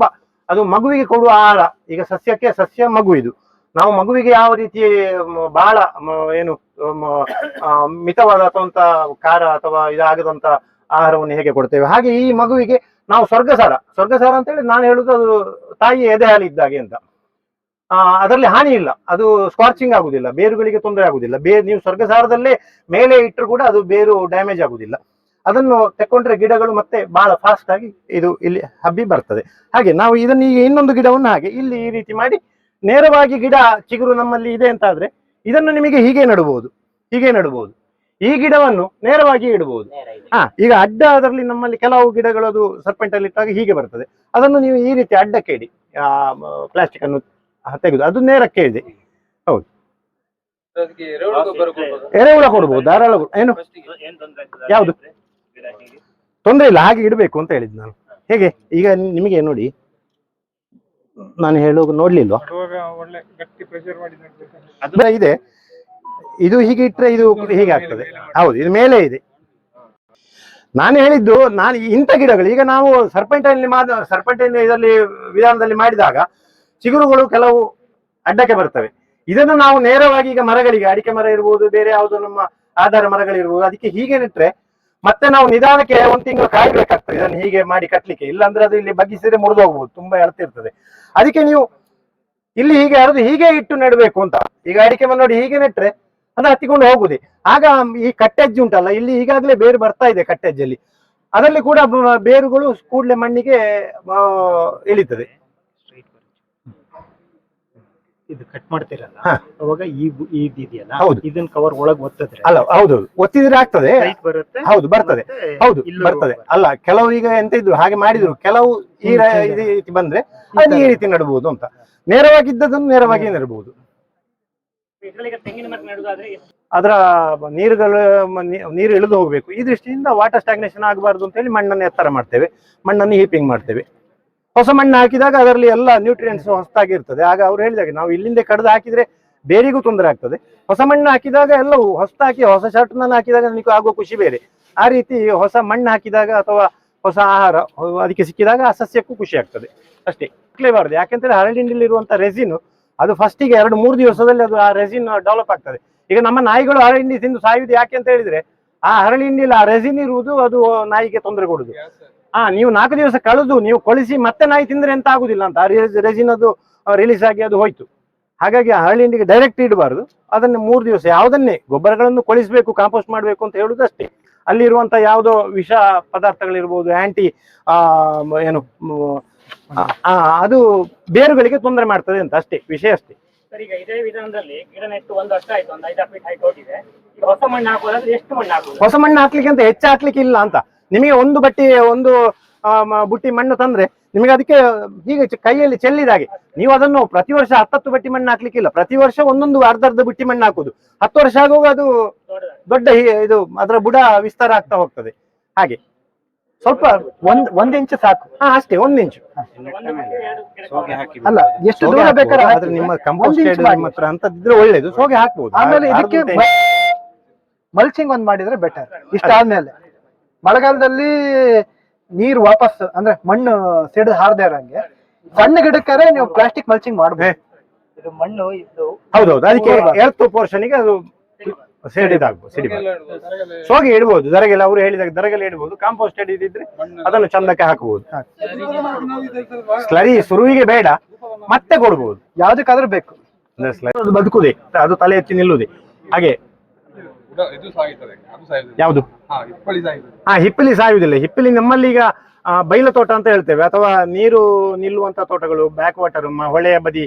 ಅದು ಮಗುವಿಗೆ ಕೊಡುವ ಆಹಾರ. ಈಗ ಸಸ್ಯ ಮಗು. ಇದು ನಾವು ಮಗುವಿಗೆ ಯಾವ ರೀತಿ ಬಹಳ ಏನು ಮಿತವಾದ ಅಥವಾ ಖಾರ ಅಥವಾ ಇದಾಗದಂತ ಆಹಾರವನ್ನು ಹೇಗೆ ಕೊಡ್ತೇವೆ, ಹಾಗೆ ಈ ಮಗುವಿಗೆ ನಾವು ಸ್ವರ್ಗಸಾರ ಅಂತ ಹೇಳಿ ನಾನು ಹೇಳುದು ಅದು ತಾಯಿ ಎದೆ ಹಾಲು ಇದ್ದಾಗೆ ಅಂತ. ಅದರಲ್ಲಿ ಹಾನಿ ಇಲ್ಲ, ಅದು ಸ್ಕಾರ್ಚಿಂಗ್ ಆಗುದಿಲ್ಲ, ಬೇರುಗಳಿಗೆ ತೊಂದರೆ ಆಗುದಿಲ್ಲ. ನೀವು ಸ್ವರ್ಗಸಾರದಲ್ಲೇ ಮೇಲೆ ಇಟ್ಟರು ಕೂಡ ಅದು ಬೇರು ಡ್ಯಾಮೇಜ್ ಆಗುದಿಲ್ಲ. ಅದನ್ನು ತೆಕ್ಕೊಂಡ್ರೆ ಗಿಡಗಳು ಮತ್ತೆ ಬಹಳ ಫಾಸ್ಟ್ ಆಗಿ ಇದು ಇಲ್ಲಿ ಹಬ್ಬಿ ಬರ್ತದೆ. ಹಾಗೆ ನಾವು ಇದನ್ನು ಈಗ ಇನ್ನೊಂದು ಗಿಡವನ್ನು ಹಾಗೆ ಇಲ್ಲಿ ಈ ರೀತಿ ಮಾಡಿ ನೇರವಾಗಿ ಗಿಡ ಚಿಗುರು ನಮ್ಮಲ್ಲಿ ಇದೆ ಅಂತ ಆದ್ರೆ ಇದನ್ನು ನಿಮಗೆ ಹೀಗೆ ನಡಬಹುದು. ಈ ಗಿಡವನ್ನು ನೇರವಾಗಿ ಇಡಬಹುದು. ಈಗ ಅಡ್ಡ ಅದರಲ್ಲಿ ನಮ್ಮಲ್ಲಿ ಕೆಲವು ಗಿಡಗಳು ಅದು ಸರ್ಪೆಂಟಲ್ಲಿ ಇಟ್ಟಾಗ ಹೀಗೆ ಬರ್ತದೆ. ಅದನ್ನು ನೀವು ಈ ರೀತಿ ಅಡ್ಡಕ್ಕೆ ಇಡಿ, ಪ್ಲಾಸ್ಟಿಕ್ ಅನ್ನು ತೆಗೆದು ಅದು ನೇರಕ್ಕೆ ಇದೆ. ಹೌದು, ಎರೆಹುಳ ಕೊಡ್ಬೋದು ಧಾರಾಳ. ಏನು ಯಾವುದು ತೊಂದರೆ ಇಲ್ಲ, ಹಾಗೆ ಇಡಬೇಕು ಅಂತ ಹೇಳಿದ್ ನಾನು. ಹೇಗೆ ಈಗ ನಿಮಗೆ ನೋಡಿ, ನಾನು ನೋಡ್ಲಿಲ್ವಾ ಇದೆ, ಇದು ಹೀಗೆ ಇಟ್ರೆ ಇದು ಹೀಗೆ ಆಗ್ತದೆ. ಹೌದು, ಇದು ಮೇಲೆ ಇದೆ. ನಾನು ಹೇಳಿದ್ದು ಇಂಥ ಗಿಡಗಳು ಈಗ ನಾವು ಸರ್ಪೆಂಟೈನ್ ಇದರಲ್ಲಿ ವಿಧಾನದಲ್ಲಿ ಮಾಡಿದಾಗ ಚಿಗುರುಗಳು ಕೆಲವು ಅಡ್ಡಕ್ಕೆ ಬರ್ತವೆ. ಇದನ್ನು ನಾವು ನೇರವಾಗಿ ಈಗ ಮರಗಳಿಗೆ, ಅಡಿಕೆ ಮರ ಇರ್ಬೋದು, ಬೇರೆ ಯಾವುದು ನಮ್ಮ ಆಧಾರ ಮರಗಳಿರ್ಬೋದು, ಅದಕ್ಕೆ ಹೀಗೆ ನೆಟ್ರೆ ಮತ್ತೆ ನಾವು ನಿಧಾನಕ್ಕೆ 1 ತಿಂಗಳು ಕಾಯ್ಬೇಕಾಗ್ತದೆ ಇದನ್ನು ಹೀಗೆ ಮಾಡಿ ಕಟ್ಲಿಕ್ಕೆ. ಇಲ್ಲಾಂದ್ರೆ ಅದು ಇಲ್ಲಿ ಬಗ್ಗಿಸಿದ್ರೆ ಮುರಿದು ಹೋಗ್ಬೋದು, ತುಂಬಾ ಎಳ್ತಿರ್ತದೆ. ಅದಕ್ಕೆ ನೀವು ಇಲ್ಲಿ ಹೀಗೆ ಹರಿದು ಹೀಗೆ ಇಟ್ಟು ನೆಡಬೇಕು ಅಂತ. ಈಗ ಅಡಿಕೆ ಮರ ನೋಡಿ ಹೀಗೆ ನೆಟ್ರೆ ಅದು ಹತ್ತಿಕೊಂಡು ಹೋಗುದೇ. ಆಗ ಈ ಕಟ್ಟೆಜ್ಜು ಉಂಟಲ್ಲ, ಇಲ್ಲಿ ಈಗಾಗಲೇ ಬೇರು ಬರ್ತಾ ಇದೆ ಕಟ್ಟೆಜ್ಜಲ್ಲಿ, ಅದರಲ್ಲಿ ಕೂಡ ಬೇರುಗಳು ಕೂಡಲೇ ಮಣ್ಣಿಗೆ ಇಳಿತದೆ. ಇದು ಕಟ್ ಮಾಡ್ತೀರಲ್ಲ ಅವಾಗ ಇದೆಯಲ್ಲ, ಹೌದು, ಇದನ್ನ ಕವರ್ ಒಳಗೆ ಒತ್ತಿದ್ರೆ ಅಲ್ಲ, ಹೌದು, ಒತ್ತಿದ್ರೆ ಆಗ್ತದೆ. ಬರುತ್ತೆ, ಹೌದು, ಬರ್ತದೆ. ಹೌದು, ಬರ್ತದೆ. ಅಲ್ಲ, ಕೆಲವು ಈಗ ಎಂತ ಇದ್ರು ಹಾಗೆ ಮಾಡಿದ್ರು, ಕೆಲವು ಈ ರೀತಿ ಬಂದ್ರೆ ಅದು ಈ ರೀತಿ ನಡಬಹುದು ಅಂತ. ನೇರವಾಗಿದ್ದದನ್ನು ನೇರವಾಗಿ ನೆಡಬಹುದು. ಅದರ ನೀರು ಇಳಿದು ಹೋಗ್ಬೇಕು. ಈ ದೃಷ್ಟಿಯಿಂದ ವಾಟರ್ ಸ್ಟಾಗ್ನೇಷನ್ ಆಗಬಾರ್ದು ಅಂತ ಹೇಳಿ ಮಣ್ಣನ್ನು ಎತ್ತರ ಮಾಡ್ತೇವೆ, ಮಣ್ಣನ್ನು ಹೀಪಿಂಗ್ ಮಾಡ್ತೇವೆ. ಹೊಸ ಮಣ್ಣು ಹಾಕಿದಾಗ ಅದರಲ್ಲಿ ಎಲ್ಲ ನ್ಯೂಟ್ರಿಯೆಂಟ್ಸ್ ಹೊಸದಾಗಿ ಇರ್ತದೆ. ಆಗ ಅವ್ರು ಹೇಳಿದಾಗ ನಾವು ಇಲ್ಲಿಂದ ಕಡ್ದು ಹಾಕಿದ್ರೆ ಬೇರಿಗೂ ತೊಂದರೆ ಆಗ್ತದೆ. ಹೊಸ ಮಣ್ಣು ಹಾಕಿದಾಗ ಎಲ್ಲವೂ ಹೊಸದಾಗಿ ಹೊಸ ಶರ್ಟ್ನನ್ನು ಹಾಕಿದಾಗ ನನಗೆ ಆಗುವ ಖುಷಿ ಬೇರೆ. ಆ ರೀತಿ ಹೊಸ ಮಣ್ಣು ಹಾಕಿದಾಗ ಅಥವಾ ಹೊಸ ಆಹಾರ ಅದಕ್ಕೆ ಸಿಕ್ಕಿದಾಗ ಆ ಸಸ್ಯಕ್ಕೂ ಖುಷಿ ಆಗ್ತದೆ ಅಷ್ಟೇ. ಇರಬಾರ್ದು, ಯಾಕೆಂತೇಳಿ ಹರಳಿಂಡಿಲಿರುವಂತ ರೆಸಿನ್ ಅದು ಫಸ್ಟಿಗೆ 2-3 ದಿವಸದಲ್ಲಿ ಅದು ಆ ರೆಸಿನ್ ಡೆವಲಪ್ ಆಗ್ತದೆ. ಈಗ ನಮ್ಮ ನಾಯಿಗಳು ಹರಳಿಂಡಿ ತಿಂದು ಸಾಯುವುದು ಯಾಕೆ ಅಂತ ಹೇಳಿದ್ರೆ ಆ ಹರಳಿಂಡಿಲಿ ಆ ರೆಸಿನ್ ಇರುವುದು ಅದು ನಾಯಿಗೆ ತೊಂದರೆ ಕೊಡುದು. ನೀವು 4 ದಿವಸ ಕಳೆದು ನೀವು ಕೊಳಿಸಿ ಮತ್ತೆ ನಾಯಿ ತಿಂದ್ರೆ ಎಂತ ಆಗುದಿಲ್ಲ ಅಂತ, ಆ ರೆಸಿನ್ ಅದು ರಿಲೀಸ್ ಆಗಿ ಅದು ಹೋಯ್ತು. ಹಾಗಾಗಿ ಆ ಹರಳಿಂಡಿಗೆ ಡೈರೆಕ್ಟ್ ಇಡಬಾರ್ದು, ಅದನ್ನು 3 ದಿವಸ ಯಾವುದನ್ನೇ ಗೊಬ್ಬರಗಳನ್ನು ಕೊಳಿಸಬೇಕು, ಕಾಂಪೋಸ್ಟ್ ಮಾಡಬೇಕು ಅಂತ ಹೇಳುದಷ್ಟೇ. ಅಲ್ಲಿರುವಂತ ಯಾವುದೋ ವಿಷ ಪದಾರ್ಥಗಳಿರ್ಬೋದು, ಆಂಟಿ ಏನು ಅದು ಬೇರುಗಳಿಗೆ ತೊಂದರೆ ಮಾಡ್ತದೆ ಅಂತ ಅಷ್ಟೇ, ವಿಷಯ ಅಷ್ಟೇ. ಈಗ ಇದೇ ವಿಧಾನದಲ್ಲಿ ಗಿಡ ನೆಟ್ಟು 1 ವರ್ಷ ಆಯ್ತು, ಒಂದು 5 ಫೀಟ್ ಹೈಟ್ ಹೋಗಿದೆ. ಈಗ ಹೊಸ ಮಣ್ಣು ಹಾಕುವುದಾದ್ರೆ ಎಷ್ಟು ಮಣ್ಣು ಹಾಕುದು? ಹೊಸ ಮಣ್ಣು ಹಾಕ್ಲಿಕ್ಕೆ ಅಂತ ಹೆಚ್ಚು ಹಾಕ್ಲಿಕ್ಕೆ ಇಲ್ಲ ಅಂತ. ನಿಮಗೆ ಒಂದು ಬಟ್ಟಿ ಒಂದು ಬುಟ್ಟಿ ಮಣ್ಣು ತಂದ್ರೆ ನಿಮಗೆ ಅದಕ್ಕೆ ಹೀಗೆ ಕೈಯಲ್ಲಿ ಚೆಲ್ಲಿದಾಗೆ ನೀವು ಅದನ್ನು ಪ್ರತಿ ವರ್ಷ 10 ಬಟ್ಟಿ ಮಣ್ಣು ಹಾಕ್ಲಿಕ್ಕಿಲ್ಲ. ಪ್ರತಿ ವರ್ಷ ಒಂದೊಂದು ಅರ್ಧ ಬುಟ್ಟಿ ಮಣ್ಣು ಹಾಕುದು. 10 ವರ್ಷ ಆಗುವಾಗ ಅದು ದೊಡ್ಡ ಇದು ಅದರ ಬುಡ ವಿಸ್ತಾರ ಆಗ್ತಾ ಹೋಗ್ತದೆ. ಹಾಗೆ ಸ್ವಲ್ಪ ಒಂದ್ ಇಂಚು ಸಾಕು. ಅಷ್ಟೇ, 1 ಇಂಚು. ಅಲ್ಲ, ಎಷ್ಟು ದೂರ ಬೇಕಾದ್ರೆ ಆದ್ರೆ ನಿಮ್ಮ ಕಂಪೋಸ್ಟ್ ನಿಮ್ಮ ಹತ್ರ ಅಂತದಿದ್ರೆ ಒಳ್ಳೇದು, ಸೋಗೆ ಹಾಕ್ಬಹುದು. ಆಮೇಲೆ ಇದಕ್ಕೆ ಮಲ್ಚಿಂಗ್ ಒಂದ್ ಮಾಡಿದ್ರೆ ಬೆಟರ್. ಇಷ್ಟಾದ್ಮೇಲೆ ಮಳೆಗಾಲದಲ್ಲಿ ನೀರು ವಾಪಸ್ ಅಂದ್ರೆ ಮಣ್ಣು ಸಿಡಿದು ಹಾರದೇ ಇರಂಗೆ ಸಣ್ಣ ಗಿಡಕ್ಕಾರೆ ನೀವು ಪ್ಲಾಸ್ಟಿಕ್ ಮಲ್ಚಿಂಗ್ ಮಾಡ್ಬೇಕು. ಇದು ಮಣ್ಣು ಇದು ಹೌದೌದು, ಅದಕ್ಕೆ ಎರ್ತ್ ಪೋರ್ಷನ್ಗೆ ಅದು ಸಿಡಿಬಾರ್ದು. ಸೋಗೆ ಇಡ್ಬೋದು, ದರಗೆಲ್ಲ ಅವರು ಹೇಳಿದಾಗ ದರಗೆಲ್ಲ ಇಡ್ಬೋದು. ಕಾಂಪೋಸ್ಟ್ ಇದ್ರೆ ಅದನ್ನು ಚಂದಕ್ಕೆ ಹಾಕಬಹುದು. ಸ್ಲರಿ ಶುರುವಿಗೆ ಬೇಡ, ಮತ್ತೆ ಕೊಡ್ಬೋದು, ಯಾವ್ದಕ್ಕಾದ್ರೂ ಬೇಕು. ಅದು ಬದುಕುದೇ, ಅದು ತಲೆ ಎತ್ತಿ ನಿಲ್ಲುದೇ. ಹಾಗೆ ಯಾವುದು ಹಿಪ್ಪಲಿ ಸಾಯುವುದಿಲ್ಲ. ಹಿಪ್ಪಲಿ ನಮ್ಮಲ್ಲಿ ಈಗ ಬೈಲ ತೋಟ ಅಂತ ಹೇಳ್ತೇವೆ, ಅಥವಾ ನೀರು ನಿಲ್ಲುವಂತ ತೋಟಗಳು, ಬ್ಯಾಕ್ ವಾಟರ್, ಹೊಳೆಯ ಬದಿ,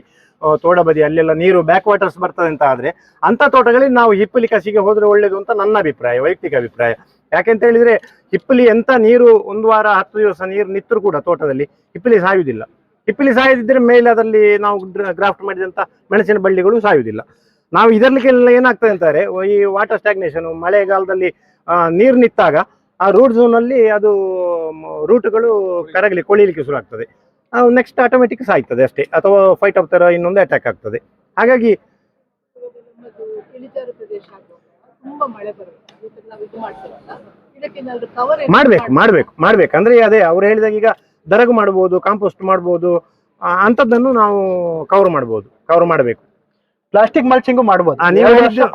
ತೋಡ ಬದಿ ಅಲ್ಲೆಲ್ಲ ನೀರು ಬ್ಯಾಕ್ ವಾಟರ್ಸ್ ಬರ್ತದೆ ಅಂತ ಆದ್ರೆ ಅಂತ ತೋಟಗಳಲ್ಲಿ ನಾವು ಹಿಪ್ಪಲಿ ಕಸಿಗೆ ಹೋದ್ರೆ ಒಳ್ಳೇದು ಅಂತ ನನ್ನ ಅಭಿಪ್ರಾಯ, ವೈಯಕ್ತಿಕ ಅಭಿಪ್ರಾಯ. ಯಾಕೆಂತ ಹೇಳಿದ್ರೆ ಹಿಪ್ಪಲಿ ಎಂತ ನೀರು 1 ವಾರ 10 ದಿವಸ ನೀರು ನಿತ್ತರೂ ಕೂಡ ತೋಟದಲ್ಲಿ ಹಿಪ್ಪಲಿ ಸಾಯುವುದಿಲ್ಲ. ಹಿಪ್ಪಲಿ ಸಾಯದಿದ್ರೆ ಮೇಲೆ ಅದರಲ್ಲಿ ನಾವು ಗ್ರಾಫ್ಟ್ ಮಾಡಿದಂತ ಮೆಣಸಿನ ಬಳ್ಳಿಗಳು ಸಾಯುವುದಿಲ್ಲ. ನಾವು ಇದರಲ್ಲಿಗೆಲ್ಲ ಏನಾಗ್ತದೆ ಅಂತಾರೆ, ಈ ವಾಟರ್ ಸ್ಟಾಗ್ನೇಷನ್, ಮಳೆಗಾಲದಲ್ಲಿ ನೀರು ನಿಂತಾಗ ಆ ರೂಟ್ ಝೋನ್ ಅಲ್ಲಿ ಅದು ರೂಟ್ಗಳು ಕರಗಲಿ ಕೊಳಿಲಿಕ್ಕೆ ಶುರು ಆಗ್ತದೆ. ನೆಕ್ಸ್ಟ್ ಆಟೋಮೆಟಿಕ್ ಸಾಯ್ತದೆ ಅಷ್ಟೇ, ಅಥವಾ ಫೈಟ್ ಆಫ್ ತರ ಇನ್ನೊಂದು ಅಟ್ಯಾಕ್ ಆಗ್ತದೆ. ಹಾಗಾಗಿ ಮಾಡ್ಬೇಕು ಅಂದ್ರೆ ಅದೇ ಅವ್ರು ಹೇಳಿದಾಗ ಈಗ ದರಗು ಮಾಡಬಹುದು, ಕಾಂಪೋಸ್ಟ್ ಮಾಡಬಹುದು, ಅಂತದನ್ನು ನಾವು ಕವರ್ ಮಾಡಬೇಕು. ಪ್ಲಾಸ್ಟಿಕ್ ಮಲ್ಚಿಂಗು ಮಾಡ್ಬೋದು.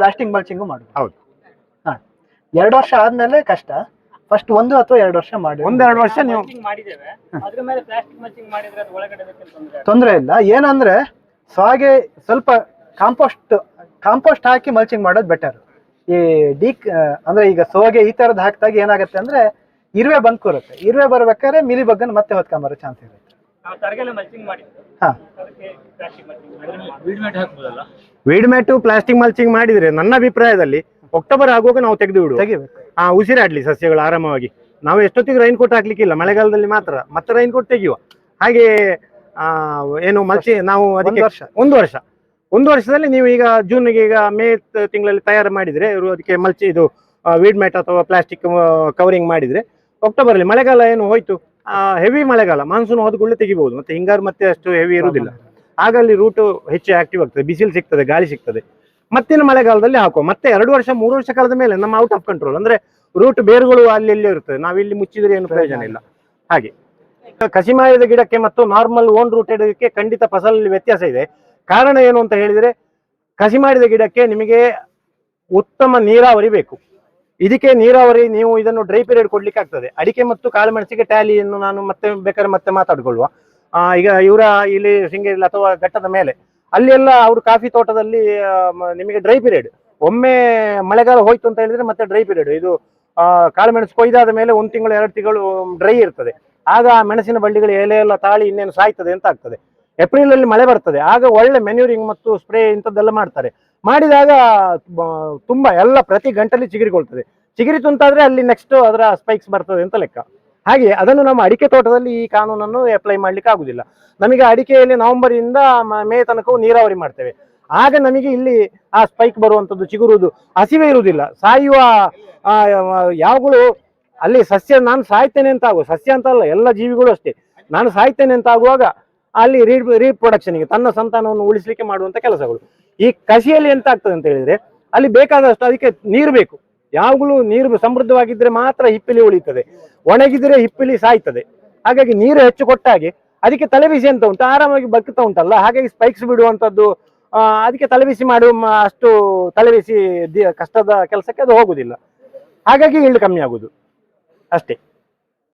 ಪ್ಲಾಸ್ಟಿಕ್ ಮಲ್ಚಿಂಗು ಮಾಡ್ಬೋದು. ಹೌದು. 2 ವರ್ಷ ಆದ್ಮೇಲೆ ಕಷ್ಟ. ಫಸ್ಟ್ 1 ಅಥವಾ 2 ವರ್ಷ ಮಾಡಿ, 1-2 ವರ್ಷ ನೀವು ಮಾಡಿದ್ದೇವೆ. ಅದ್ರ ಮೇಲೆ ಪ್ಲಾಸ್ಟಿಕ್ ಮಲ್ಚಿಂಗ್ ಮಾಡಿದ್ರೆ ಅದು ಒಳಗಡೆ ತೊಂದರೆ ಇಲ್ಲ. ಏನಂದ್ರೆ ಸಾಗೆ ಸ್ವಲ್ಪ ಕಾಂಪೋಸ್ಟ್ ಹಾಕಿ ಮಲ್ಚಿಂಗ್ ಮಾಡೋದು ಬೆಟರ್. ಈ ಅಂದ್ರೆ ಈಗ ಸೋಗೆ ಈ ತರದ್ ಹಾಕಿದಾಗ ಏನಾಗುತ್ತೆ ಅಂದ್ರೆ ಇರುವೆ ಬಂದ್ ಕೂರುತ್ತೆ. ಇರುವೆ ಬರ್ಬೇಕಾದ್ರೆ ಮಿಲಿ ಬಗ್ಗನ್ ಮತ್ತೆ ಹೊತ್ಕೊಂಬರೋ ಚಾನ್ಸ್ ಇರುತ್ತೆ. ವೀಡ್ ಮ್ಯಾಟು ಪ್ಲಾಸ್ಟಿಕ್ ಮಲ್ಚಿಂಗ್ ಮಾಡಿದ್ರೆ ನನ್ನ ಅಭಿಪ್ರಾಯದಲ್ಲಿ ಅಕ್ಟೋಬರ್ ಆಗುವಾಗ ನಾವು ತೆಗೆಯಬೇಕು. ಉಸಿರಾಡ್ಲಿ ಸಸ್ಯಗಳು ಆರಾಮವಾಗಿ. ನಾವು ಎಷ್ಟೊತ್ತಿಗೆ ರೈನ್ ಕೋಟ್ ಹಾಕ್ಲಿಕ್ಕಿಲ್ಲ, ಮಳೆಗಾಲದಲ್ಲಿ ಮಾತ್ರ. ಮತ್ತೆ ರೈನ್ ಕೋಟ್ ತೆಗೆಯುವ. ಹಾಗೆ ಏನು ಮಲ್ಚಿ ನಾವು ಅದಕ್ಕೆ 1 ವರ್ಷದಲ್ಲಿ ನೀವು ಈಗ ಜೂನ್ಗೆ, ಈಗ ಮೇ ತಿಂಗಳಲ್ಲಿ ತಯಾರು ಮಾಡಿದ್ರೆ ಅದಕ್ಕೆ ಮಲ್ಚಿ ಇದು ವೀಡ್ ಮ್ಯಾಟ್ ಅಥವಾ ಪ್ಲಾಸ್ಟಿಕ್ ಕವರಿಂಗ್ ಮಾಡಿದ್ರೆ ಅಕ್ಟೋಬರ್ ಅಲ್ಲಿ ಮಳೆಗಾಲ ಏನು ಹೋಯ್ತು, ಹೆವಿ ಮಳೆಗಾಲ, ಮಾನ್ಸೂನ್ ಹೋದ್ಕೊಳ್ಳೆ ತೆಗಿಬಹುದು. ಮತ್ತೆ ಹಿಂಗಾರು ಮತ್ತೆ ಅಷ್ಟು ಹೆವಿ ಇರುವುದಿಲ್ಲ. ಆಗ ಅಲ್ಲಿ ರೂಟು ಹೆಚ್ಚು ಆಕ್ಟಿವ್ ಆಗ್ತದೆ, ಬಿಸಿಲು ಸಿಗ್ತದೆ, ಗಾಳಿ ಸಿಗ್ತದೆ. ಮತ್ತಿನ ಮಳೆಗಾಲದಲ್ಲಿ ಹಾಕುವ. ಮತ್ತೆ 2 ವರ್ಷ 3 ವರ್ಷ ಕಳೆದ ಮೇಲೆ ನಮ್ಮ ಔಟ್ ಆಫ್ ಕಂಟ್ರೋಲ್ ಅಂದ್ರೆ ರೂಟ್ ಬೇರುಗಳು ಅಲ್ಲಿ ಇರ್ತದೆ. ನಾವಿಲ್ಲಿ ಮುಚ್ಚಿದ್ರೆ ಏನು ಪ್ರಯೋಜನ ಇಲ್ಲ. ಹಾಗೆ ಕಸಿ ಮಾಡಿದ ಗಿಡಕ್ಕೆ ಮತ್ತು ನಾರ್ಮಲ್ ಓನ್ ರೂಟೆಡ್ ಗಿಡಕ್ಕೆ ಖಂಡಿತ ಫಸಲಲ್ಲಿ ವ್ಯತ್ಯಾಸ ಇದೆ. ಕಾರಣ ಏನು ಅಂತ ಹೇಳಿದ್ರೆ, ಕಸಿ ಮಾಡಿದ ಗಿಡಕ್ಕೆ ನಿಮಗೆ ಉತ್ತಮ ನೀರಾವರಿ ಬೇಕು. ಇದಕ್ಕೆ ನೀರಾವರಿ ನೀವು ಇದನ್ನು ಡ್ರೈ ಪೀರಿಯಡ್ ಕೊಡ್ಲಿಕ್ಕೆ ಆಗ್ತದೆ. ಅಡಿಕೆ ಮತ್ತು ಕಾಳುಮೆಣಸಿಗೆ ಟ್ಯಾಲಿಯನ್ನು ನಾನು ಬೇಕಾದ್ರೆ ಮತ್ತೆ ಮಾತಾಡ್ಕೊಳ್ಳುವ. ಈಗ ಇವರ ಇಲ್ಲಿ ಶೃಂಗೇರಿ ಅಥವಾ ಘಟ್ಟದ ಮೇಲೆ ಅಲ್ಲಿ ಎಲ್ಲ ಅವರು ಕಾಫಿ ತೋಟದಲ್ಲಿ ನಿಮಗೆ ಡ್ರೈ ಪೀರಿಯಡ್, ಒಮ್ಮೆ ಮಳೆಗಾಲ ಹೋಯ್ತು ಅಂತ ಹೇಳಿದ್ರೆ ಮತ್ತೆ ಡ್ರೈ ಪೀರಿಯಡ್. ಇದು ಕಾಳುಮೆಣಸು ಕೊಯ್ದಾದ ಮೇಲೆ 1 ತಿಂಗಳು 2 ತಿಂಗಳು ಡ್ರೈ ಇರ್ತದೆ. ಆಗ ಮೆಣಸಿನ ಬಳ್ಳಿಗಳು ಎಲೆ ಎಲ್ಲ ತಾಳಿ ಇನ್ನೇನು ಸಾಯ್ತದೆ ಅಂತ ಆಗ್ತದೆ. ಏಪ್ರಿಲ್ ಅಲ್ಲಿ ಮಳೆ ಬರ್ತದೆ. ಆಗ ಒಳ್ಳೆ ಮೆನ್ಯೂರಿಂಗ್ ಮತ್ತು ಸ್ಪ್ರೇ ಇಂಥದ್ದೆಲ್ಲ ಮಾಡ್ತಾರೆ. ಮಾಡಿದಾಗ ತುಂಬಾ ಎಲ್ಲ ಪ್ರತಿ ಗಂಟಲ್ಲಿ ಚಿಗುರಿಕೊಳ್ತದೆ. ಚಿಗುರಿತು ಅಂತಾದ್ರೆ ಅಲ್ಲಿ ನೆಕ್ಸ್ಟ್ ಅದರ ಸ್ಪೈಕ್ಸ್ ಬರ್ತದೆ ಅಂತ ಲೆಕ್ಕ. ಹಾಗೆ ಅದನ್ನು ನಮ್ಮ ಅಡಿಕೆ ತೋಟದಲ್ಲಿ ಈ ಕಾನೂನನ್ನು ಅಪ್ಲೈ ಮಾಡ್ಲಿಕ್ಕೆ ಆಗುದಿಲ್ಲ. ನಮಗೆ ಅಡಿಕೆಯಲ್ಲಿ ನವೆಂಬರ್ ಇಂದ ಮೇ ತನಕ ನೀರಾವರಿ ಮಾಡ್ತೇವೆ. ಆಗ ನಮಗೆ ಇಲ್ಲಿ ಆ ಸ್ಪೈಕ್ ಬರುವಂತದ್ದು, ಚಿಗುರುವುದು, ಹಸಿವೆ ಇರುವುದಿಲ್ಲ, ಸಾಯುವ ಯಾವಾಗಲೂ ಅಲ್ಲಿ ಸಸ್ಯ ನಾನು ಸಾಯ್ತೇನೆ ಅಂತ ಆಗುವ, ಸಸ್ಯ ಅಂತ ಅಲ್ಲ ಎಲ್ಲ ಜೀವಿಗಳು ಅಷ್ಟೇ, ನಾನು ಸಾಯ್ತೇನೆ ಅಂತ ಆಗುವಾಗ ಅಲ್ಲಿ ರೀಪ್ರೊಡಕ್ಷನ್ಗೆ ತನ್ನ ಸಂತಾನವನ್ನು ಉಳಿಸ್ಲಿಕ್ಕೆ ಮಾಡುವಂತ ಕೆಲಸಗಳು. ಈ ಕಸಿಯಲ್ಲಿ ಎಂತ ಆಗ್ತದೆ ಅಂತ ಹೇಳಿದ್ರೆ ಅಲ್ಲಿ ಬೇಕಾದಷ್ಟು ಅದಕ್ಕೆ ನೀರು ಬೇಕು. ಯಾವಾಗಲೂ ನೀರು ಸಮೃದ್ಧವಾಗಿದ್ರೆ ಮಾತ್ರ ಹಿಪ್ಪಿಲಿ ಉಳಿತದೆ, ಒಣಗಿದ್ರೆ ಹಿಪ್ಪಿಲಿ ಸಾಯ್ತದೆ. ಹಾಗಾಗಿ ನೀರು ಹೆಚ್ಚು ಕೊಟ್ಟಾಗೆ ಅದಕ್ಕೆ ತಲೆಬಿಸಿ ಅಂತ ಉಂಟು, ಆರಾಮಾಗಿ ಬದುಕ್ತಾ ಉಂಟಲ್ಲ. ಹಾಗಾಗಿ ಸ್ಪೈಕ್ಸ್ ಬಿಡುವಂಥದ್ದು, ಅದಕ್ಕೆ ತಲೆಬಿಸಿ ಮಾಡುವ ಅಷ್ಟು ತಲೆಬಿಸಿ ಕಷ್ಟದ ಕೆಲಸಕ್ಕೆ ಅದು ಹೋಗುದಿಲ್ಲ. ಹಾಗಾಗಿ ಇಳ್ಳು ಕಮ್ಮಿ ಆಗುದು ಅಷ್ಟೇ.